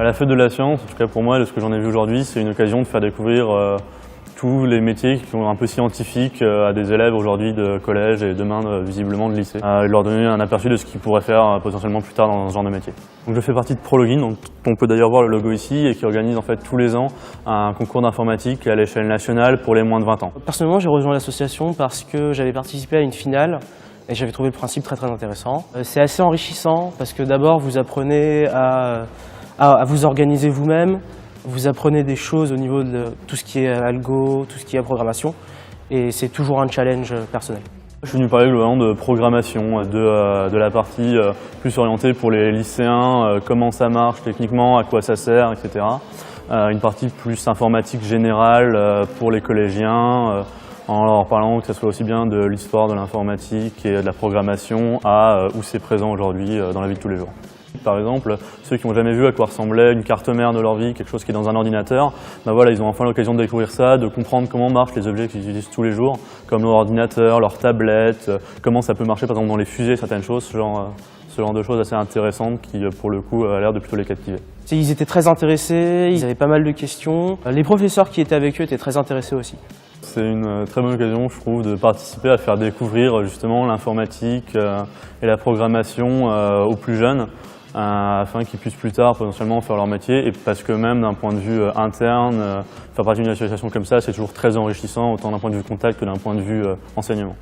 La fête de la science, en tout cas pour moi, de ce que j'en ai vu aujourd'hui, c'est une occasion de faire découvrir tous les métiers qui sont un peu scientifiques à des élèves aujourd'hui de collège et demain visiblement de lycée. Leur donner un aperçu de ce qu'ils pourraient faire potentiellement plus tard dans ce genre de métier. Donc je fais partie de Prologin, dont on peut d'ailleurs voir le logo ici, et qui organise en fait tous les ans un concours d'informatique à l'échelle nationale pour les moins de 20 ans. Personnellement, j'ai rejoint l'association parce que j'avais participé à une finale et j'avais trouvé le principe très intéressant. C'est assez enrichissant parce que d'abord vous apprenez à vous organiser vous-même, vous apprenez des choses au niveau de tout ce qui est algo, tout ce qui est programmation, et c'est toujours un challenge personnel. Je suis venu parler globalement de programmation, de la partie plus orientée pour les lycéens, comment ça marche techniquement, à quoi ça sert, etc. Une partie plus informatique générale pour les collégiens, en leur parlant que ce soit aussi bien de l'histoire de l'informatique et de la programmation à où c'est présent aujourd'hui dans la vie de tous les jours. Par exemple, ceux qui n'ont jamais vu à quoi ressemblait une carte mère de leur vie, quelque chose qui est dans un ordinateur, ben voilà, ils ont enfin l'occasion de découvrir ça, de comprendre comment marchent les objets qu'ils utilisent tous les jours, comme leur ordinateur, leur tablette, comment ça peut marcher par exemple dans les fusées, certaines choses, ce genre de choses assez intéressantes qui pour le coup a l'air de plutôt les captiver. Ils étaient très intéressés, ils avaient pas mal de questions. Les professeurs qui étaient avec eux étaient très intéressés aussi. C'est une très bonne occasion, je trouve, de participer à faire découvrir justement l'informatique et la programmation aux plus jeunes, afin qu'ils puissent plus tard potentiellement faire leur métier, et parce que même d'un point de vue interne, faire partie d'une association comme ça, c'est toujours très enrichissant, autant d'un point de vue contact que d'un point de vue enseignement.